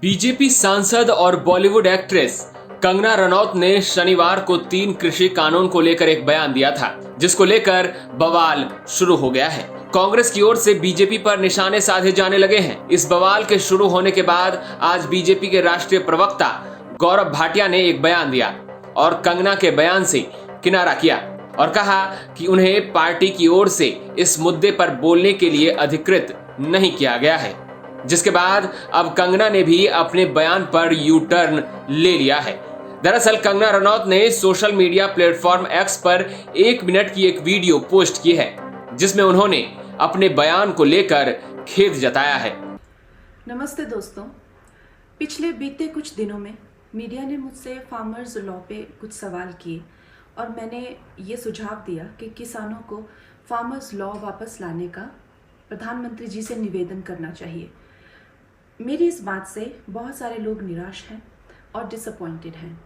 BJP सांसद और Bollywood actress Kangana Ranaut ने शनिवार को 3 कृषि कानून को लेकर एक बयान दिया था, जिसको लेकर बवाल शुरू हो गया है। कांग्रेस की ओर से बीजेपी पर निशाने साधे जाने लगे हैं। इस बवाल के शुरू होने के बाद आज बीजेपी के राष्ट्रीय प्रवक्ता गौरव भाटिया ने एक बयान दिया और कंगना के बयान से किनारा किया और कहा कि उन्हें पार्टी की ओर से इस मुद्दे पर बोलने के लिए अधिकृत नहीं किया गया है, जिसके बाद अब कंगना ने भी अपने बयान पर यू टर्न ले लिया है। दरअसल कंगना रनौत ने सोशल मीडिया प्लेटफॉर्म एक्स पर 1 मिनट की एक वीडियो पोस्ट की है, जिसमें उन्होंने अपने बयान को लेकर खेद जताया है। नमस्ते दोस्तों, पिछले बीते कुछ दिनों में मीडिया ने मुझसे फार्मर्स लॉ पे कुछ सवाल किए और मैंने ये सुझाव दिया कि किसानों को फार्मर्स लॉ वापस लाने का प्रधानमंत्री जी से निवेदन करना चाहिए। मेरी इस बात से बहुत सारे लोग निराश हैं और डिसअपॉइंटेड हैं।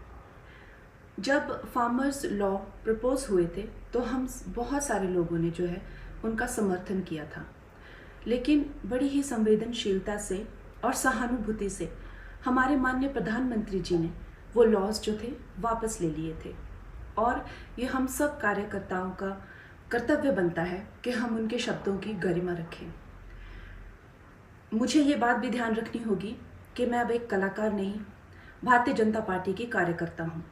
जब फार्मर्स लॉ प्रपोज हुए थे तो हम बहुत सारे लोगों ने जो है उनका समर्थन किया था, लेकिन बड़ी ही संवेदनशीलता से और सहानुभूति से हमारे माननीय प्रधानमंत्री जी ने वो लॉज जो थे वापस ले लिए थे और ये हम सब कार्यकर्ताओं का कर्तव्य बनता है कि हम उनके शब्दों की गरिमा रखें। मुझे ये बात भी ध्यान रखनी होगी कि मैं अब एक कलाकार नहीं, भारतीय जनता पार्टी की कार्यकर्ता हूँ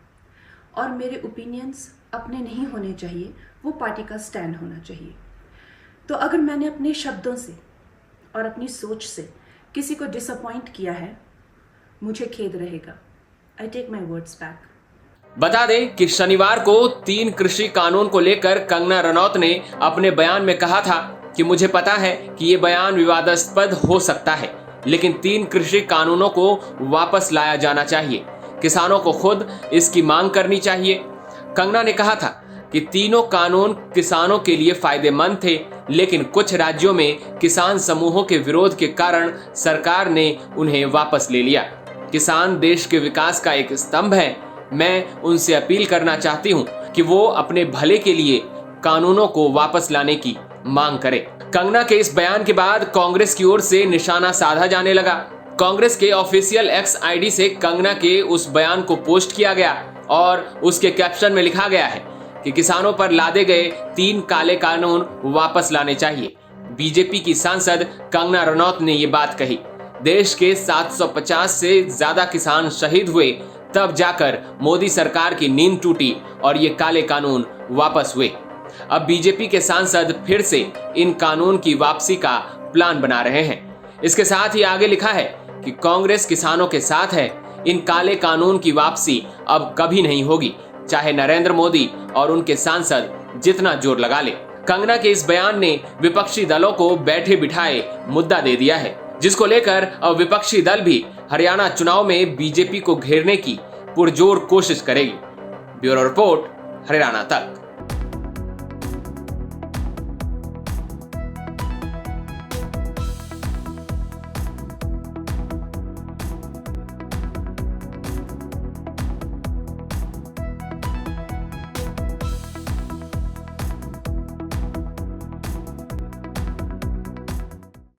और मेरे ओपिनियंस अपने नहीं होने चाहिए, वो पार्टी का स्टैंड होना चाहिए। तो अगर मैंने अपने शब्दों से और अपनी सोच से किसी को डिसअपॉइंट किया है, मुझे खेद रहेगा। I take my words back. बता दें कि शनिवार को 3 कृषि कानून को लेकर कंगना रनौत ने अपने बयान में कहा था कि मुझे पता है कि ये बयान विवादास्पद हो सकता है, लेकिन 3 कृषि कानूनों को वापस लाया जाना चाहिए। किसानों को खुद इसकी मांग करनी चाहिए। कंगना ने कहा था कि तीनों कानून किसानों के लिए फायदेमंद थे, लेकिन कुछ राज्यों में किसान समूहों के विरोध के कारण सरकार ने उन्हें वापस ले लिया। किसान देश के विकास का एक स्तंभ है। मैं उनसे अपील करना चाहती हूं कि वो अपने भले के लिए कानूनों को वापस लाने की मांग करें। कंगना के इस बयान के बाद कांग्रेस की ओर से निशाना साधा जाने लगा। कांग्रेस के ऑफिशियल एक्स आईडी से कंगना के उस बयान को पोस्ट किया गया और उसके कैप्शन में लिखा गया है कि किसानों पर लादे गए 3 काले कानून वापस लाने चाहिए। बीजेपी की सांसद कंगना रनौत ने ये बात कही। देश के 750 से ज्यादा किसान शहीद हुए, तब जाकर मोदी सरकार की नींद टूटी और ये काले कानून वापस हुए। अब बीजेपी के सांसद फिर से इन कानून की वापसी का प्लान बना रहे हैं। इसके साथ ही आगे लिखा है कि कांग्रेस किसानों के साथ है। इन काले कानून की वापसी अब कभी नहीं होगी, चाहे नरेंद्र मोदी और उनके सांसद जितना जोर लगा ले। कंगना के इस बयान ने विपक्षी दलों को बैठे बिठाए मुद्दा दे दिया है, जिसको लेकर अब विपक्षी दल भी हरियाणा चुनाव में बीजेपी को घेरने की पुरजोर कोशिश करेगी। ब्यूरो रिपोर्ट, हरियाणा तक।